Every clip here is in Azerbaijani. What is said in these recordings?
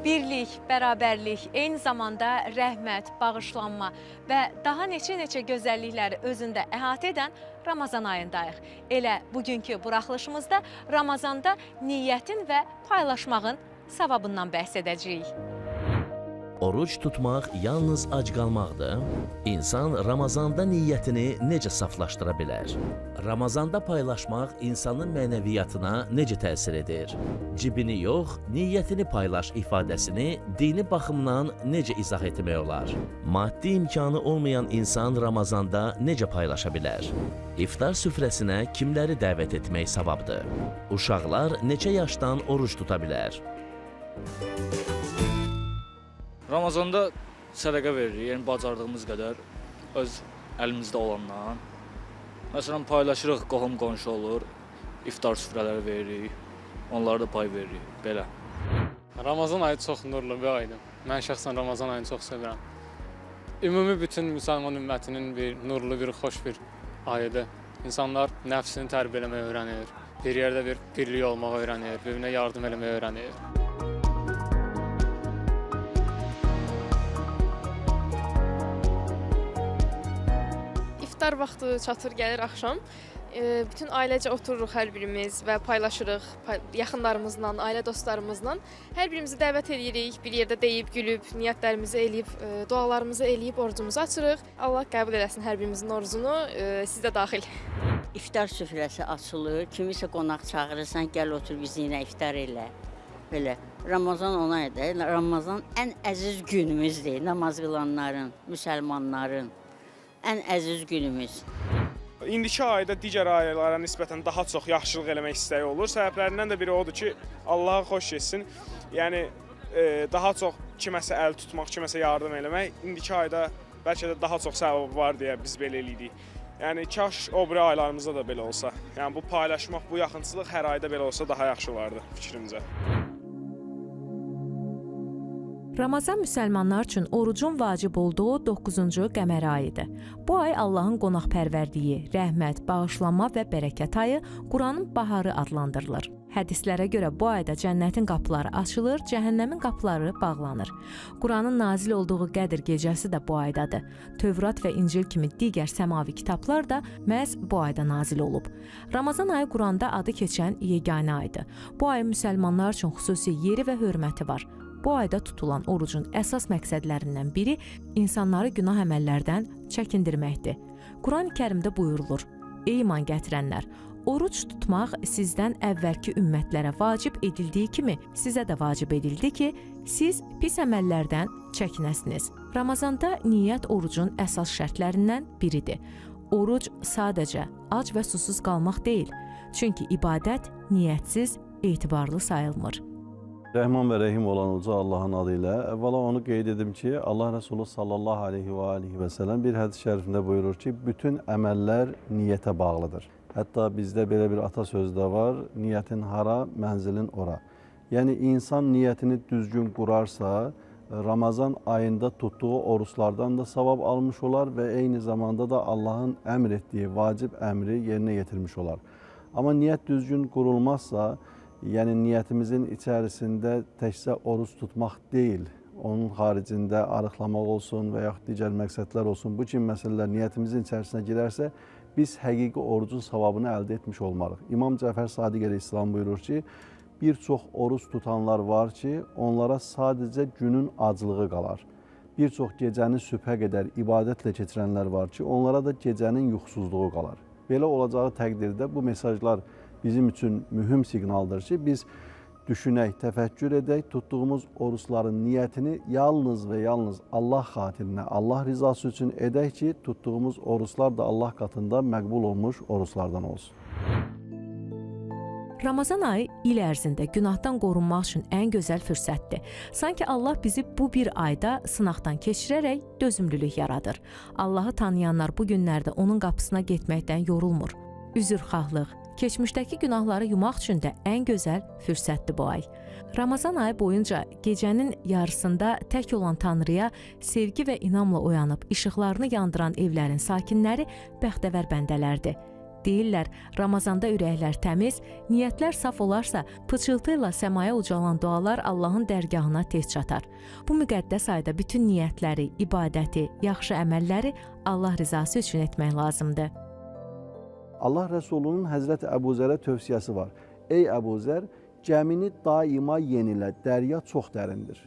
birlik, bərabərlik, eyni zamanda rəhmət, bağışlanma və daha neçə gözəllikləri özündə əhatə edən Ramazan ayındayıq. Elə bugünkü buraxılışımızda Ramazanda niyyətin və paylaşmağın savabından bəhs edəcəyik. Oruç tutmaq yalnız ac qalmaqdır. İnsan Ramazanda niyyətini necə saflaşdıra bilər? Ramazanda paylaşmaq insanın mənəviyyatına necə təsir edir? Cibini yox, niyyətini paylaş ifadəsini dini baxımdan necə izah etmək olar? Maddi imkanı olmayan insan Ramazanda necə paylaşa bilər? İftar süfrəsinə kimləri dəvət etmək savabdır? Uşaqlar neçə yaşdan oruç tuta bilər? Ramazanda sədəqə veririk, yəni bacardığımız qədər öz əlimizdə olandan. Məsələn, paylaşırıq, qohum-qonşu olur, iftar süfrələri veririk, onlara da pay veririk, belə. Ramazan ayı çox nurlu bir aydır. Mən şəxsən Ramazan ayını çox sevirəm. Ümumi bütün müsəlman ümmətinin bir nurlu, bir xoş bir ayıdır. İnsanlar nəfsini tərbiyə eləməyi öyrənir, bir yerdə bir birlik olmağı öyrənir, bir-birinə yardım eləməyi öyrənir. İftar vaxtı çatır, gəlir axşam. Bütün ailecə otururuq hər birimiz və paylaşırıq yaxınlarımızla, ailə dostlarımızla. Hər birimizi dəvət edirik, bir yerdə deyib, gülüb, niyyətlərimizi eləyib, dualarımızı eləyib, orucumuzu açırıq. Allah qəbul eləsin hər birimizin orucunu, siz də daxil. İftar süfrəsi açılır, kimisə qonaq çağırırsan, gəl otur bizimlə iftar elə. Belə, Ramazan ona edir, Ramazan ən əziz günümüzdür, namaz qılanların, müsəlmanların. Ən əziz günümüz. İndiki ayda digər aylara nisbətən daha çox yaxşılıq eləmək istəyi olur. Səbəblərindən də biri odur ki, Allaha xoş getsin. Yəni, daha çox kiməsə əl tutmaq, kiməsə yardım eləmək. İndiki ayda bəlkə də daha çox səbəbi var deyə biz belə eləyirik. Yəni, kaş o biri aylarımızda da belə olsa. Yəni, bu paylaşmaq, bu yaxınçılıq hər ayda belə olsa daha yaxşı olardı fikrimcə. Ramazan müsəlmanlar üçün orucun vacib olduğu 9-cu qəmər ayıdır. Bu ay Allahın qonaqpərvərliyi, rəhmət, bağışlanma və bərəkət ayı, Quranın baharı adlandırılır. Hədislərə görə bu ayda cənnətin qapıları açılır, cəhənnəmin qapıları bağlanır. Quranın nazil olduğu Qədr gecəsi də bu aydadır. Tövrat və İncil kimi digər səmavi kitablar da məhz bu ayda nazil olub. Ramazan ayı Quranda adı keçən yeganə aydır. Bu ayın müsəlmanlar üçün xüsusi yeri və hörməti var. Bu ayda tutulan orucun əsas məqsədlərindən biri insanları günah əməllərdən çəkindirməkdir. Quran-ı Kərimdə buyurulur: "Ey iman gətirənlər, oruc tutmaq sizdən əvvəlki ümmətlərə vacib edildiyi kimi sizə də vacib edildi ki, siz pis əməllərdən çəkinəsiniz." Ramazanda niyyət orucun əsas şərtlərindən biridir. Oruc sadəcə ac və susuz qalmaq deyil, çünki ibadət niyyətsiz etibarlı sayılmır. Rəhman və Rəhim olan Uca Allahın adı ilə əvvəla onu qeyd edim ki, Allah Rəsulü sallallahu aleyhi və səlləm bir hədis şərifində buyurur ki, bütün əməllər niyyətə bağlıdır. Hətta bizdə belə bir atasöz də var, niyyətin hara, mənzilin ora. Yəni, insan niyyətini düzgün qurarsa, Ramazan ayında tutduğu oruçlardan da savab almış olar və eyni zamanda da Allahın əmr etdiyi vacib əmri yerinə yetirmiş olar. Amma niyyət düzgün qurulmazsa, yəni niyyətimizin içərisində təkcə oruç tutmaq deyil, onun haricində arıqlamaq olsun və yaxud digər məqsədlər olsun, bu kimi məsələlər niyyətimizin içərisinə girərsə, biz həqiqi orucun savabını əldə etmiş olmarıq. İmam Cəfər Sadiq əleyhissalam buyurur ki, bir çox oruç tutanlar var ki, onlara sadəcə günün aclığı qalar. Bir çox gecəni sübhə qədər ibadətlə keçirənlər var ki, onlara da gecənin yuxusuzluğu qalar. Belə olacağı təqdirdə bu mesajlar bizim üçün mühüm siqnaldır ki, biz düşünək, təfəkkür edək, tutduğumuz oruçların niyyətini yalnız və yalnız Allah xatirinə, Allah rizası üçün edək ki, tutduğumuz oruçlar da Allah qatında məqbul olmuş oruçlardan olsun. Ramazan ayı il ərzində günahdan qorunmaq üçün ən gözəl fürsətdir. Sanki Allah bizi bu bir ayda sınaqdan keçirərək dözümlülük yaradır. Allahı tanıyanlar bu günlərdə onun qapısına getməkdən yorulmur. Üzrxahlıq, keçmişdəki günahları yumaq üçün də ən gözəl fürsətdir bu ay. Ramazan ayı boyunca gecənin yarısında tək olan Tanrıya sevgi və inamla oyanıb işıqlarını yandıran evlərin sakinləri bəxtəvər bəndələrdir. Deyirlər, Ramazanda ürəklər təmiz, niyyətlər saf olarsa, pıçıltı ilə səmaya ucalan dualar Allahın dərgahına tez çatar. Bu müqəddəs ayda bütün niyyətləri, ibadəti, yaxşı əməlləri Allah rızası üçün etmək lazımdır. Allah Rəsulunun Həzrəti Əbu Zərə tövsiyəsi var. Ey Əbu Zər, gəmini daima yenilə, dərya çox dərindir.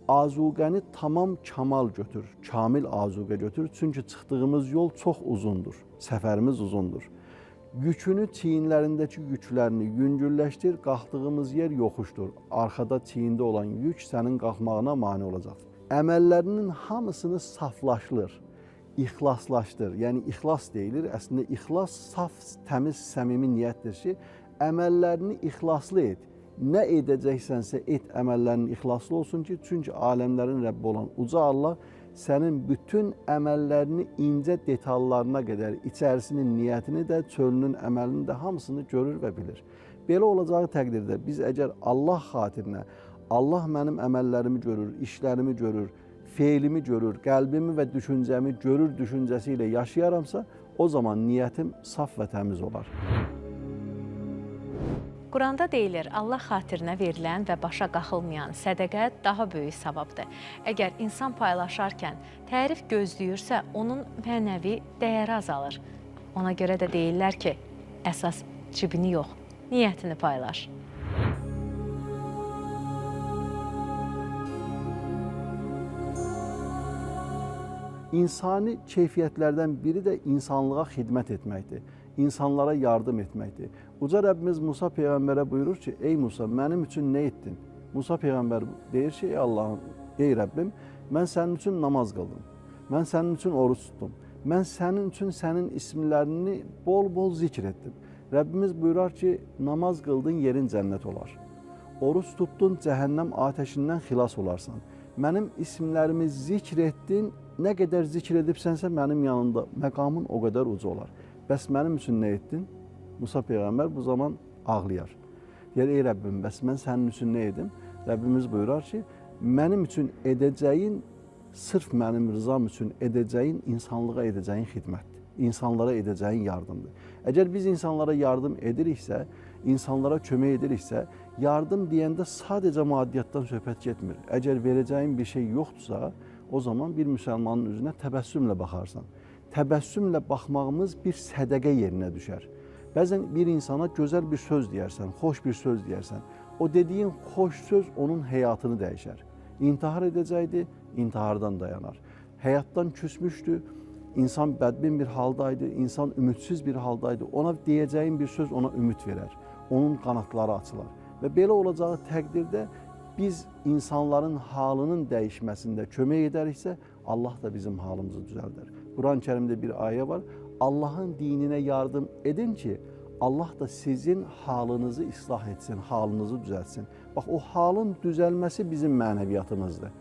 Azuqəni tamam kamal götür, kamil azuqə götür. Çünki çıxdığımız yol çox uzundur, səfərimiz uzundur. Yükünü çiyinlərindəki yüklərini yüngülləşdir, qalxdığımız yer yoxuşdur. Arxada çiyində olan yük sənin qalxmağına mane olacaqdır. Əməllərinin hamısını saflaşdır, ixlaslaşdır. Yəni, ixlas deyilir. Əslində, ixlas saf, təmiz, səmimi niyyətdir ki, əməllərini ixlaslı et. Nə edəcəksənsə et, əməllərin ixlaslı olsun ki, çünki aləmlərin Rəbbi olan uca Allah sənin bütün əməllərini incə detallarına qədər, içərisinin niyyətini də, çölünün əməlini də hamısını görür və bilir. Belə olacağı təqdirdə biz əgər Allah xatirinə, Allah mənim əməllərimi görür, işlərimi görür, feilimi görür, qəlbimi və düşüncəmi görür düşüncəsi ilə yaşayaramsa, o zaman niyyətim saf və təmiz olar. Quranda deyilir, Allah xatirinə verilən və başa qaxılmayan sədəqə daha böyük savabdır. Əgər insan paylaşarkən tərif gözləyirsə, onun mənəvi dəyəri azalır. Ona görə də deyirlər ki, əsas cibini yox, niyyətini paylaş. İnsani keyfiyyətlərdən biri də insanlığa xidmət etməkdir. İnsanlara yardım etməkdir. Uca Rəbbimiz Musa Peyğəmbərə buyurur ki, ey Musa, mənim üçün nə etdin? Musa Peyğəmbər deyir ki, ey Allahım, ey Rəbbim, mən sənin üçün namaz qıldım. Mən sənin üçün oruç tutdum. Mən sənin üçün sənin isimlərini bol-bol zikr etdim. Rəbbimiz buyurar ki, namaz qıldın, yerin cənnət olar. Oruç tutdun, cəhənnəm atəşindən xilas olarsan. Mənim isimlərimi zikr etdin, nə qədər zikr edibsənsə mənim yanında məqamın o qədər uca olar. Bəs mənim üçün nə etdin? Musa Peyğəmbər bu zaman ağlayar. Deyir, ey Rəbbim, bəs mən sənin üçün nə edim? Rəbbimiz buyurar ki, mənim üçün edəcəyin, sırf mənim rızam üçün edəcəyin, insanlığa edəcəyin xidmətdir. İnsanlara edəcəyin yardımdır. Əgər biz insanlara yardım ediriksə, insanlara kömək ediriksə, yardım deyəndə sadəcə maddiyyatdan söhbət getmir. Əgər verəcəyin bir şey yoxdursa, o zaman bir müsəlmanın üzünə təbəssümlə baxarsan. Təbəssümlə baxmağımız bir sədəqə yerinə düşər. Bəzən bir insana gözəl bir söz deyərsən, xoş bir söz deyərsən. O dediyin xoş söz onun həyatını dəyişər. İntihar edəcəkdi, intihardan dayanar. Həyatdan küsmüşdü, insan bədbin bir haldaydı, insan ümidsiz bir haldaydı. Ona deyəcəyin bir söz ona ümid verər, onun qanatları açılar. Və belə olacağı təqdirdə biz insanların halının dəyişməsində kömək edəriksə, Allah da bizim halımızı düzəldər. Quran-Kərimdə bir ayə var, Allahın dininə yardım edin ki, Allah da sizin halınızı islah etsin, halınızı düzəltsin. Bax, o halın düzəlməsi bizim mənəviyyatımızdır.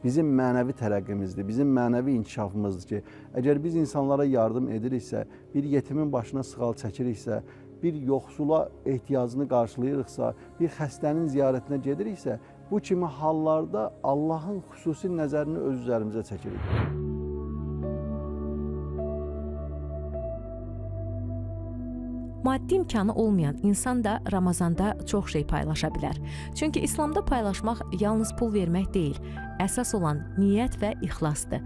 Bizim mənəvi tərəqqimizdir, bizim mənəvi inkişafımızdır ki, əgər biz insanlara yardım ediriksə, bir yetimin başına sığal çəkiriksə, bir yoxsula ehtiyacını qarşılayırıqsa, bir xəstənin ziyarətinə gediriksə, bu kimi hallarda Allahın xüsusi nəzərini öz üzərimizə çəkirik. Maddi imkanı olmayan insan da Ramazanda çox şey paylaşa bilər. Çünki İslamda paylaşmaq yalnız pul vermək deyil, əsas olan niyyət və ixlasdır.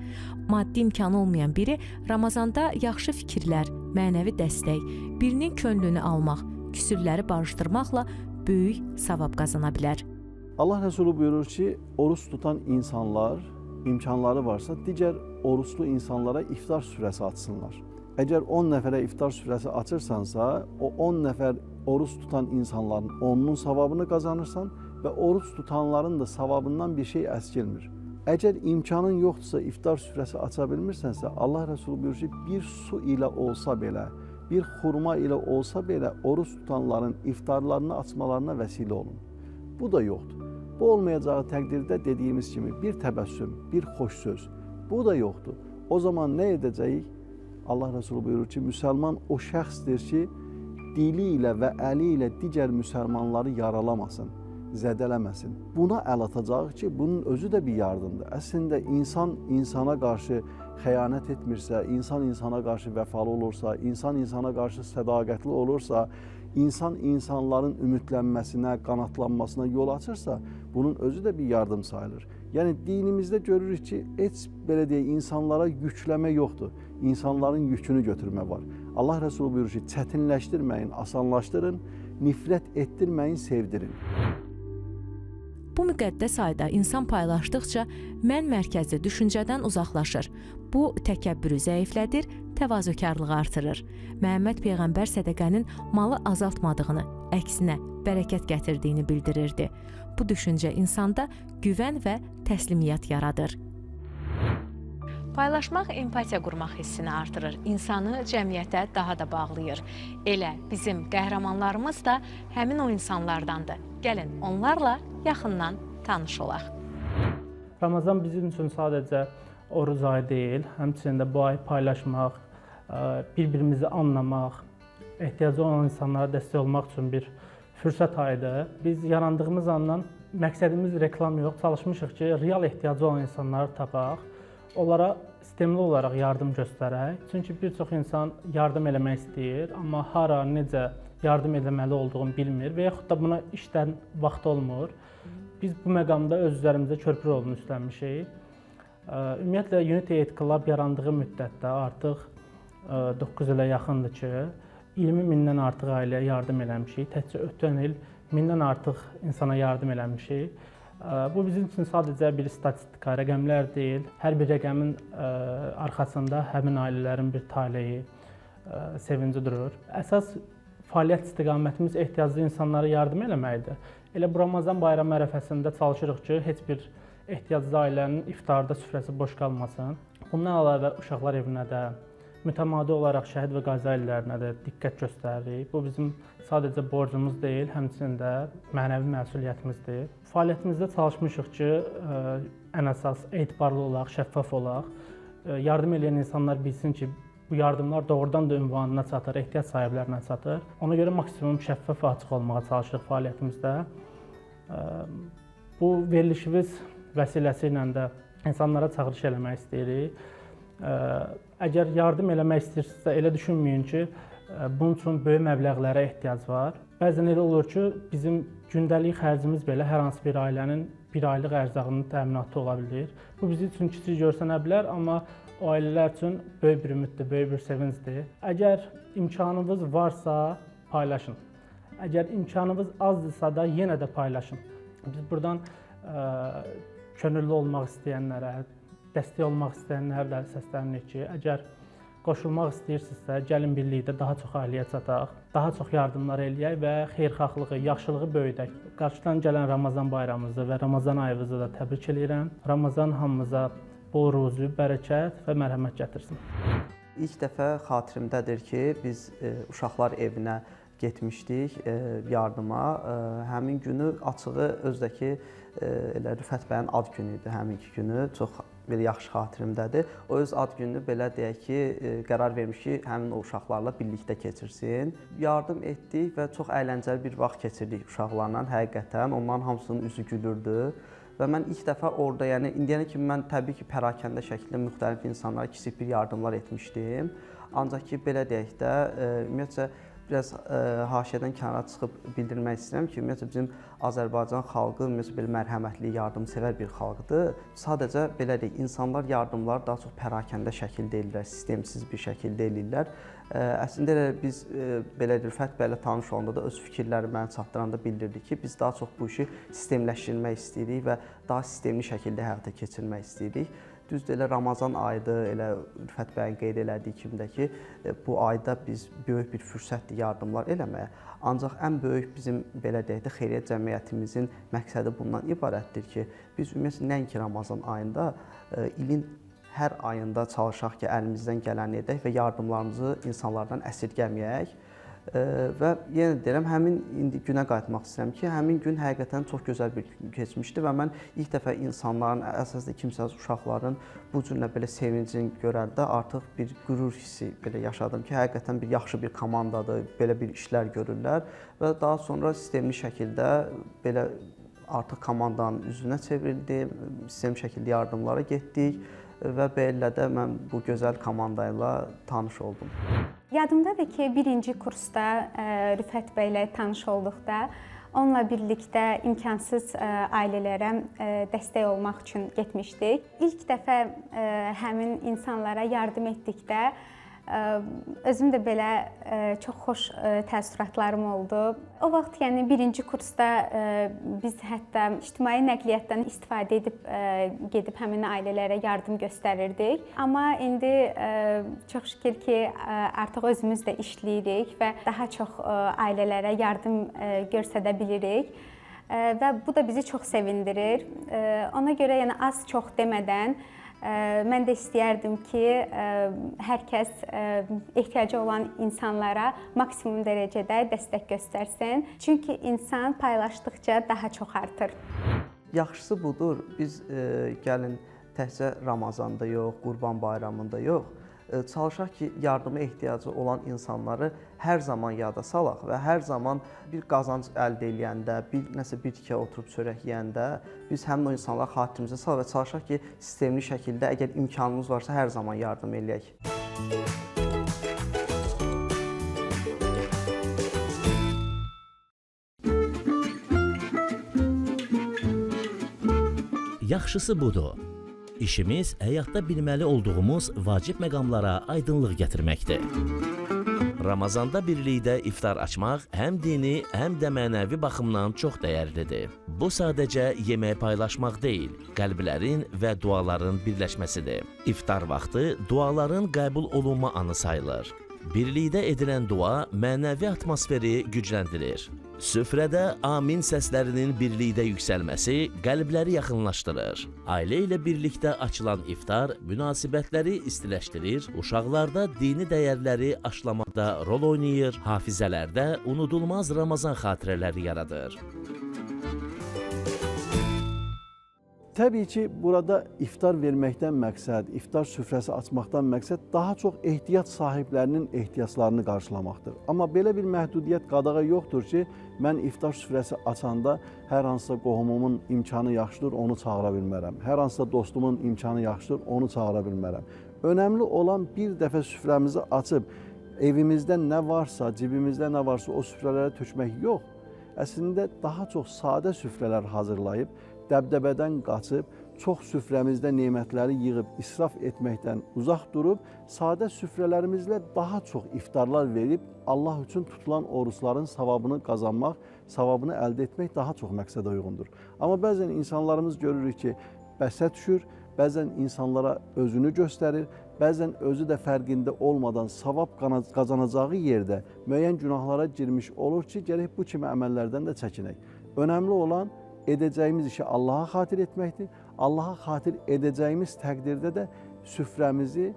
Maddi imkanı olmayan biri Ramazanda yaxşı fikirlər, mənəvi dəstək, birinin könlünü almaq, küsürləri barışdırmaqla böyük savab qazana bilər. Allah Rəsulü buyurur ki, oruç tutan insanlar imkanları varsa, digər oruçlu insanlara iftar süfrəsi açsınlar. Əgər 10 nəfərə iftar süfrəsi açırsansa, o 10 nəfər oruç tutan insanların 10-nun savabını qazanırsan və oruç tutanların da savabından bir şey əskilmir. Əgər imkanın yoxdursa, iftar süfrəsi aça bilmirsənsə, Allah Rəsulü buyurur ki, bir su ilə olsa belə, bir xurma ilə olsa belə oruç tutanların iftarlarını açmalarına vəsilə olun. Bu da yoxdur. Bu olmayacağı təqdirdə dediyimiz kimi bir təbəssüm, bir xoş söz, bu da yoxdur. O zaman nə edəcəyik? Allah Rəsulü buyurur ki, müsəlman o şəxsdir ki, dili ilə və əli ilə digər müsəlmanları yaralamasın. zədələməsin. Buna əl atacağıq ki, bunun özü də bir yardımdır. Əslində insan insana qarşı xəyanət etmirsə, insan insana qarşı vəfalı olursa, insan insana qarşı sədaqətli olursa, insan insanların ümidlənməsinə, qanatlanmasına yol açırsa, bunun özü də bir yardım sayılır. Yəni dinimizdə görürük ki, heç belə deyək, insanlara yükləmə yoxdur. İnsanların yükünü götürmə var. Allah Rəsulü buyurur ki, çətinləşdirməyin, asanlaşdırın, nifrət etdirməyin, sevdirin. Bu müqəddəs ayda insan paylaşdıqca mən mərkəzli düşüncədən uzaqlaşır. Bu təkəbbürü zəiflədir, təvazökarlığı artırır. Məhəmməd Peyğəmbər sədəqənin malı azaltmadığını, əksinə bərəkət gətirdiyini bildirirdi. Bu düşüncə insanda güvən və təslimiyyət yaradır. Paylaşmaq empatiya qurmaq hissini artırır, insanı cəmiyyətə daha da bağlayır. Elə bizim qəhrəmanlarımız da həmin o insanlardandır. Gəlin onlarla yaxından tanış olaq. Ramazan bizim üçün sadəcə oruc ayı deyil, həmçinin də bu ay paylaşmaq, bir-birimizi anlamaq, ehtiyacı olan insanlara dəstək olmaq üçün bir fürsət ayıdır. Biz yarandığımız andan məqsədimiz reklam yox, çalışmışıq ki, real ehtiyacı olan insanları tapaq, onlara sistemli olaraq yardım göstərək. Çünki bir çox insan yardım eləmək istəyir, amma hara, necə yardım etməli olduğunu bilmir və yaxud da buna işdən vaxt olmur. Biz bu məqamda öz üzərimizdə körpü rolunu üstlənmişik. Ümumiyyətlə, Unity Aid Club yarandığı müddətdə artıq 9 ilə yaxındır ki, 20 mindən artıq ailəyə yardım eləmişik. Təkcə ötən il 1000-dən artıq insana yardım eləmişik. Bu bizim üçün sadəcə bir statistika, rəqəmlər deyil. Hər bir rəqəmin arxasında həmin ailələrin bir taleyi, sevinci durur. Əsas fəaliyyət istiqamətimiz ehtiyaclı insanlara yardım eləməkdir. Elə bu Ramazan bayramı ərəfəsində çalışırıq ki, heç bir ehtiyaclı ailənin iftarda süfrəsi boş qalmasın. Bundan əlavə uşaqlar evinə də, mütəmadi olaraq şəhid və qazi ailələrinə də diqqət göstəririk. Bu bizim sadəcə borcumuz deyil, həmçinin də mənəvi məsuliyyətimizdir. Fəaliyyətimizdə çalışmışıq ki, ən əsas etibarlı olaq, şəffaf olaq. Yardım edən insanlar bilsin ki, bu yardımlar doğrudan da ünvanına çatır, ehtiyac sahiblərinə çatır. Ona görə maksimum şəffaf və açıq olmağa çalışırıq fəaliyyətimizdə. Bu verilişimiz vəsiləsi ilə də insanlara çağırış eləmək istəyirik. Əgər yardım eləmək istəyirsinizsə, elə düşünməyin ki, bunun üçün böyük məbləğlərə ehtiyac var. Bəzən elə olur ki, bizim gündəlik xərcimiz belə hər hansı bir ailənin bir aylıq ərzağının təminatı ola bilir. Bu bizim üçün kiçik görsənə bilər, amma o ailələr üçün böyük bir ümiddir, böyük bir sevincdir. Əgər imkanınız varsa, paylaşın. Əgər imkanınız azdırsa da yenə də paylaşın. Biz buradan könüllü olmaq istəyənlərə, dəstək olmaq istəyənlərə də səslənirik ki, əgər qoşulmaq istəyirsinizsə, gəlin birlikdə daha çox ailəyə çataq, daha çox yardımlar eləyək və xeyirxahlığı, yaxşılığı böyüdək. Qarşıdan gələn Ramazan bayramımızı və Ramazan ayımızı da təbrik edirəm. Ramazan hamımıza bol ruzu, bərəkət və mərhəmət gətirsin. İlk dəfə xatirimdədir ki, biz uşaqlar evinə getmişdik yardıma. Həmin günü açığı özdəki elə Rüfət bəyin ad günü idi həminki günü. Çox belə yaxşı xatirimdədir. O öz ad gününü belə deyək ki, qərar vermiş ki, həmin o uşaqlarla birlikdə keçirsin. Yardım etdik və çox əyləncəli bir vaxt keçirdik uşaqlarla həqiqətən. Onların hamısının üzü gülürdü. Və mən ilk dəfə orada, yəni indiyənə kimi mən təbii ki, pərakəndə şəkildə müxtəlif insanlara kiçik bir yardımlar etmişdim. Ancaq ki, belə deyək də, ümumiyyətcə, biraz haşiyədən kənara çıxıb bildirmək istəyirəm ki, ümumiyyətlə bizim Azərbaycan xalqı ümumiyyətlə belə mərhəmətli, yardımsevər bir xalqdır. Sadəcə belə deyək, insanlar yardımlar daha çox pərakəndə şəkildə eləyirlər, sistemsiz bir şəkildə eləyirlər. Əslində elə biz belə Rüfət bəylə tanış olanda da öz fikirləri mənə çatdıranda bildirdi ki, biz daha çox bu işi sistemləşdirmək istəyirik və daha sistemli şəkildə həyata keçirmək istəyirik. Düzdür, elə Ramazan ayıdır, elə Rüfət bəyin qeyd elədiyi kimi də ki, bu ayda biz böyük bir fürsətdir yardımlar eləməyə. Ancaq ən böyük bizim, belə deyək də, xeyriyyət cəmiyyətimizin məqsədi bundan ibarətdir ki, biz ümumiyyətlə nəinki Ramazan ayında, ilin hər ayında çalışaq ki, əlimizdən gələni edək və yardımlarımızı insanlardan əsirgəməyək. Və yenə deyirəm, həmin indi günə qayıtmaq istəyirəm ki, həmin gün həqiqətən çox gözəl bir gün keçmişdi və mən ilk dəfə insanların, əsasında kimsəsiz uşaqların bu cürlə belə sevincini görəndə artıq bir qürur hissi belə yaşadım ki, həqiqətən bir yaxşı bir komandadır, belə bir işlər görürlər və daha sonra sistemli şəkildə belə artıq komandanın üzünə çevrildim, sistem şəkildə yardımlara getdik və belə də mən bu gözəl komanda ilə tanış oldum. Yadımdadır ki, birinci kursda Rüfət bəylə tanış olduqda onunla birlikdə imkansız ailələrə dəstək olmaq üçün getmişdik. İlk dəfə həmin insanlara yardım etdikdə özüm də belə çox xoş təəssüratlarım oldu. O vaxt, yəni birinci kursda biz hətta ictimai nəqliyyatdan istifadə gedib həmin ailələrə yardım göstərirdik. Amma indi çox şükür ki, artıq özümüz də işləyirik və daha çox ailələrə yardım göstərə bilirik. Və bu da bizi çox sevindirir. Ona görə yəni az çox demədən mən də istəyərdim ki, hər kəs ehtiyacı olan insanlara maksimum dərəcədə dəstək göstərsin. Çünki insan paylaşdıqca daha çox artır. Yaxşısı budur, biz gəlin təkcə Ramazanda yox, Qurban Bayramında yox, çalışaq ki, yardıma ehtiyacı olan insanları hər zaman yada salaq və hər zaman bir qazanc əldə edəndə, nəsə bir tikə oturub çörək yeyəndə biz həmin o insanlara xatirimizə salaq və çalışaq ki, sistemli şəkildə əgər imkanımız varsa hər zaman yardım eləyək. Yaxşısı budur. İşimiz həyatda bilməli olduğumuz vacib məqamlara aydınlıq gətirməkdir. Ramazanda birlikdə iftar açmaq həm dini, həm də mənəvi baxımdan çox dəyərlidir. Bu sadəcə yemək paylaşmaq deyil, qəlblərin və duaların birləşməsidir. İftar vaxtı duaların qəbul olunma anı sayılır. Birlikdə edilən dua mənəvi atmosferi gücləndirir. Süfrədə amin səslərinin birlikdə yüksəlməsi qəlbləri yaxınlaşdırır. Ailə ilə birlikdə açılan iftar münasibətləri istiləşdirir, uşaqlarda dini dəyərləri aşılamada rol oynayır, hafizələrdə unudulmaz Ramazan xatirələri yaradır. Təbii ki, burada iftar verməkdən məqsəd, iftar süfrəsi açmaqdan məqsəd daha çox ehtiyac sahiblərinin ehtiyaclarını qarşılamaqdır. Amma belə bir məhdudiyyət, qadağa yoxdur ki, mən iftar süfrəsi açanda hər hansısa qohumumun imkanı yaxşıdır, onu çağıra bilmərəm. Hər hansısa dostumun imkanı yaxşıdır, onu çağıra bilmərəm. Önəmli olan bir dəfə süfrəmizi açıb, evimizdə nə varsa, cibimizdə nə varsa o süfrələrə tökmək yox. Əslində daha çox sadə süfrələr hazırlayıb, dəbdəbədən qaçıb, çox süfrəmizdə nemətləri yığıb, israf etməkdən uzaq durub, sadə süfrələrimizlə daha çox iftarlar verib, Allah üçün tutulan oruçların savabını qazanmaq, savabını əldə etmək daha çox məqsədə uyğundur. Amma bəzən insanlarımız görürük ki, bəsə düşür, bəzən insanlara özünü göstərir, bəzən özü də fərqində olmadan savab qazanacağı yerdə müəyyən günahlara girmiş olur ki, gərək bu kimi əməllərdən də çəkinək. Önəmli olan edəcəyimiz işi Allaha xatir etməkdir. Allaha xatir edəcəyimiz təqdirdə də süfrəmizi,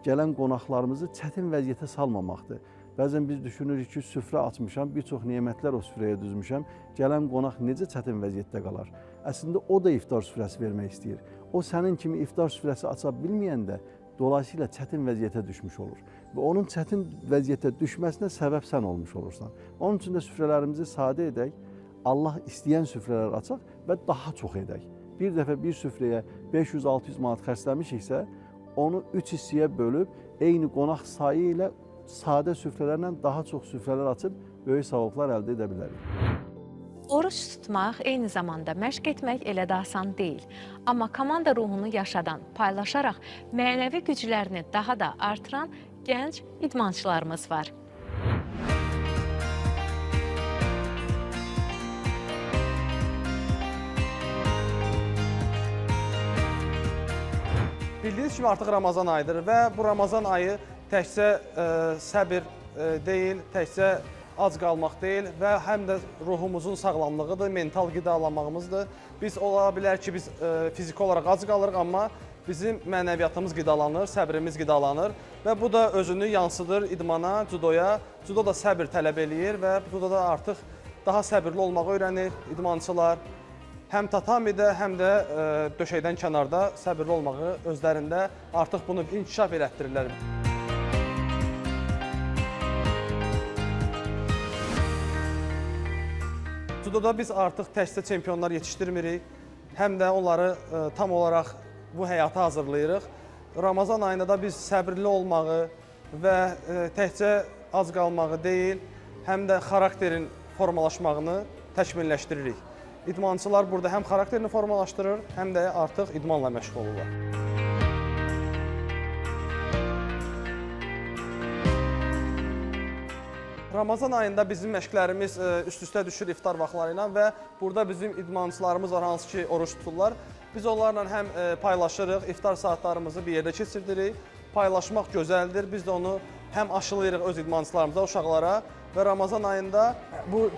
gələn qonaqlarımızı çətin vəziyyətə salmamaqdır. Bəzən biz düşünürük ki, süfrə açmışam, bir çox nemətlər o süfrəyə düzmüşəm, gələn qonaq necə çətin vəziyyətdə qalar? Əslində o da iftar süfrəsi vermək istəyir. O sənin kimi iftar süfrəsi aça bilməyəndə dolayısıyla çətin vəziyyətə düşmüş olur. Və onun çətin vəziyyətə düşməsinə səbəb sən olmuş olursan. Onun üçün də süfrələrimizi sadə edək, Allah istəyən süfrələr açaq və daha çox edək. Bir dəfə bir süfrəyə 500-600 manat xərcləmişiksə, onu 3 hissəyə bölüb, eyni qonaq sayı ilə sadə süfrələrlə daha çox süfrələr açıb, böyük savablar əldə edə bilərik. Oruç tutmaq eyni zamanda məşq etmək elə də asan deyil. Amma komanda ruhunu yaşadan, paylaşaraq mənəvi güclərini daha da artıran gənc idmançılarımız var. Bildiyiniz kimi artıq Ramazan ayıdır və bu Ramazan ayı təkcə səbir deyil, təkcə ac qalmaq deyil və həm də ruhumuzun sağlamlığıdır, mental qidalanmağımızdır. Biz ola bilər ki, biz fiziki olaraq ac qalırıq, amma bizim mənəviyyatımız qidalanır, səbrimiz qidalanır və bu da özünü yansıdır idmana, cüdoya. Cüdo da səbir tələb eləyir və cüdoda artıq daha səbirli olmağı öyrənir idmançılar. Həm tatamidə, həm də döşəkdən kənarda səbirli olmağı özlərində artıq bunu inkişaf elətdirirlər. Cüdoda biz artıq təkcə çempionlar yetişdirmirik, həm də onları tam olaraq bu həyata hazırlayırıq. Ramazan ayında da biz səbirli olmağı və təkcə ac qalmağı deyil, həm də xarakterin formalaşmağını təkmilləşdiririk. İdmançılar burada həm xarakterini formalaşdırır, həm də artıq idmanla məşğul olurlar. Ramazan ayında bizim məşqlərimiz üst-üstə düşür iftar vaxtları ilə və burada bizim idmançılarımız var, hansı ki oruç tuturlar. Biz onlarla həm paylaşırıq, iftar saatlarımızı bir yerdə keçirdirik. Paylaşmaq gözəldir, biz də onu həm aşılayırıq öz idmançılarımıza, uşaqlara və Ramazan ayında bu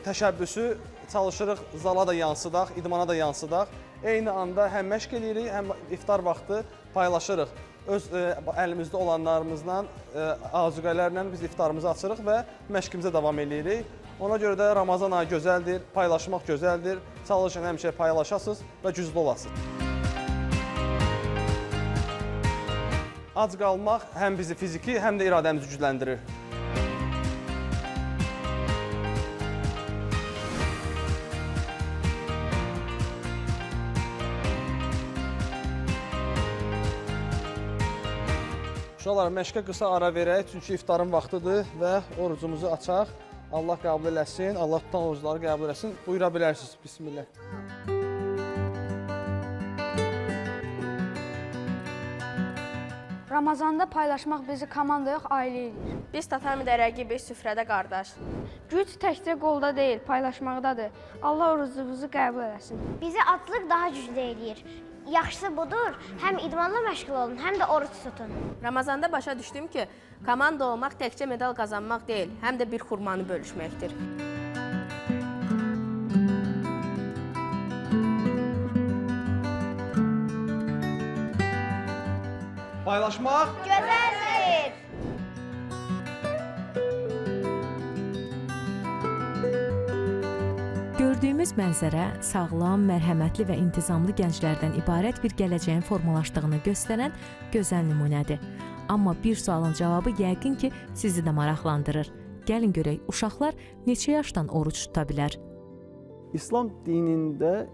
təşəbbüsü çalışırıq zala da yansıdaq, idmana da yansıdaq. Eyni anda həm məşq edirik, həm iftar vaxtı paylaşırıq. Öz əlimizdə olanlarımızla, azuqələrlə biz iftarımızı açırıq və məşqimizə davam edirik. Ona görə də Ramazan ayı gözəldir, paylaşmaq gözəldir. Çalışın həmişə paylaşasınız və güclü olasınız. Ac qalmaq həm bizi fiziki, həm də iradəmizi gücləndirir. Uşaqlar, məşqə qısa ara verək, çünki iftarın vaxtıdır və orucumuzu açaq. Allah qəbul eləsin, Allah tutan orucları qəbul eləsin. Buyura bilərsiniz, bismillah. Ramazanda paylaşmaq bizi komandaya yox, ailə edir. Biz tatamidə rəqibi, süfrədə qardaş. Güc təkcə qolda deyil, paylaşmaqdadır. Allah orucumuzu qəbul eləsin. Bizi aclıq daha güclü eləyir. Yaxşısı budur, həm idmanla məşğul olun, həm də oruç tutun. Ramazanda başa düşdüm ki, komanda olmaq təkcə medal qazanmaq deyil, həm də bir xurmanı bölüşməkdir. Paylaşmaq gözəldir. Gördüyümüz mənzərə sağlam, mərhəmətli və intizamlı gənclərdən ibarət bir gələcəyin formalaşdığını göstərən gözəl nümunədir. Amma bir sualın cavabı yəqin ki, sizi də maraqlandırır. Gəlin görək, uşaqlar neçə yaşdan oruç tuta bilər? İslam dinində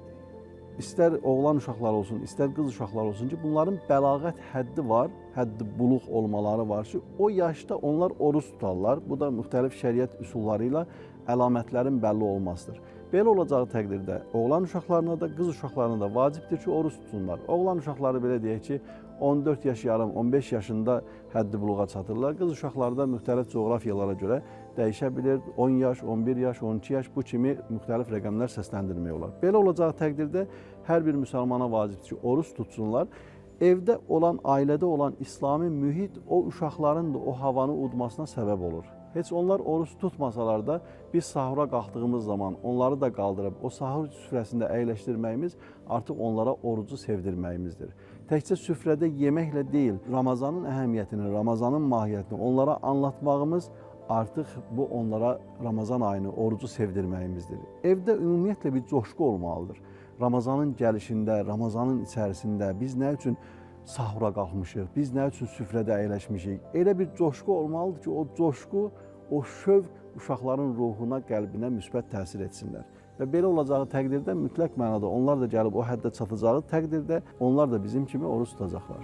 istər oğlan uşaqları olsun, istər qız uşaqları olsun ki, bunların bəlağət həddi var, həddi buluq olmaları var ki, o yaşda onlar oruç tutarlar. Bu da müxtəlif şəriət üsulları ilə əlamətlərin bəlli olmasıdır. Belə olacağı təqdirdə oğlan uşaqlarına da, qız uşaqlarına da vacibdir ki, oruç tutsunlar. Oğlan uşaqları belə deyək ki, 14 yaş yarım, 15 yaşında həddi buluğa çatırlar. Qız uşaqları da müxtəlif coğrafiyalara görə dəyişə bilir. 10 yaş, 11 yaş, 12 yaş bu kimi müxtəlif rəqəmlər səsləndirmək olar. Belə olacağı təqdirdə hər bir müsəlmana vacibdir ki, oruç tutsunlar. Evdə olan, ailədə olan İslami mühit o uşaqların da o havanı udmasına səbəb olur. Heç onlar oruç tutmasalar da biz sahura qalxdığımız zaman onları da qaldırıb o sahur süfrəsində əyləşdirməyimiz artıq onlara orucu sevdirməyimizdir. Təkcə süfrədə yeməklə deyil, Ramazanın əhəmiyyətini, Ramazanın mahiyyətini onlara anlatmağımız artıq bu onlara Ramazan ayını, orucu sevdirməyimizdir. Evdə ümumiyyətlə bir coşqu olmalıdır. Ramazanın gəlişində, Ramazanın içərisində biz nə üçün sahura qalxmışıq, biz nə üçün süfrədə əyləşmişik? Elə bir coşqu olmalıdır ki, o coşqu, o şövq uşaqların ruhuna, qəlbinə müsbət təsir etsinlər. Və belə olacağı təqdirdə mütləq mənada onlar da gəlib o həddə çatacağı təqdirdə onlar da bizim kimi oruç tutacaqlar.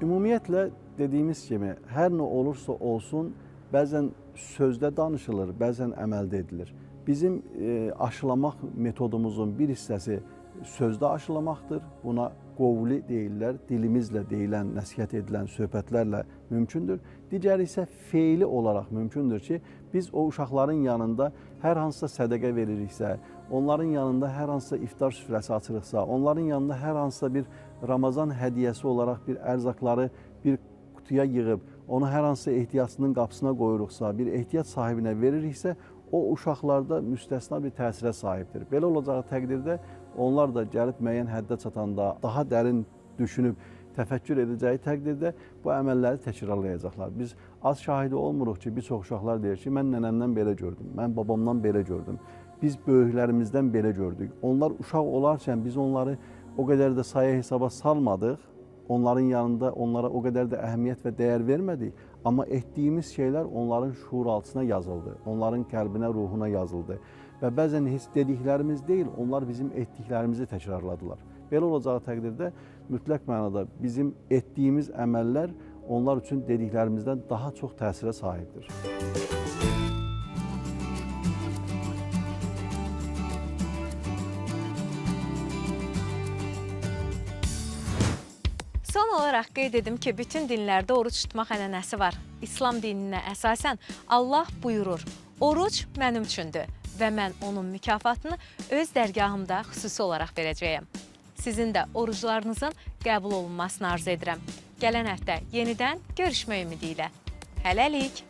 Ümumiyyətlə dediyimiz kimi hər nə olursa olsun, bəzən sözdə danışılır, bəzən əməldə edilir. Bizim aşılamaq metodumuzun bir hissəsi sözdə aşılamaqdır. Buna qovli deyirlər, dilimizlə deyilən, nəsihət edilən söhbətlərlə mümkündür. Digəri isə feili olaraq mümkündür ki, biz o uşaqların yanında hər hansısa sədəqə veririksə, onların yanında hər hansısa iftar süfrəsi açırıqsa, onların yanında hər hansısa bir Ramazan hədiyyəsi olaraq bir ərzaqları bir qutuya yığıb, onu hər hansısa ehtiyacının qapısına qoyuruqsa, bir ehtiyac sahibinə veririksə, o uşaqlarda müstəsna bir təsirə sahibdir. Belə olacağı təqdirdə onlar da gəlib müəyyən həddə çatanda daha dərin düşünüb təfəkkür edəcəyi təqdirdə bu əməlləri təkrarlayacaqlar. Biz az şahidi olmuruq ki, bir çox uşaqlar deyir ki, mən nənəmdən belə gördüm, mən babamdan belə gördüm, biz böyüklərimizdən belə gördük. Onlar uşaq olarkən biz onları o qədər də saya hesaba salmadıq, onların yanında onlara o qədər də əhəmiyyət və dəyər vermədik. Amma etdiyimiz şeylər onların şuur altına yazıldı, onların qəlbinə, ruhuna yazıldı. Və bəzən heç dediklərimiz deyil, onlar bizim etdiklərimizi təkrarladılar. Belə olacağı təqdirdə mütləq mənada bizim etdiyimiz əməllər onlar üçün dediklərimizdən daha çox təsirə sahibdir. Son olaraq qeyd edim ki, bütün dinlərdə oruç tutmaq ənənəsi var. İslam dininə əsasən Allah buyurur, oruc mənim üçündür və mən onun mükafatını öz dərgahımda xüsusi olaraq verəcəyəm. Sizin də oruclarınızın qəbul olunmasını arzu edirəm. Gələn həftə yenidən görüşmək ümidi ilə. Hələlik!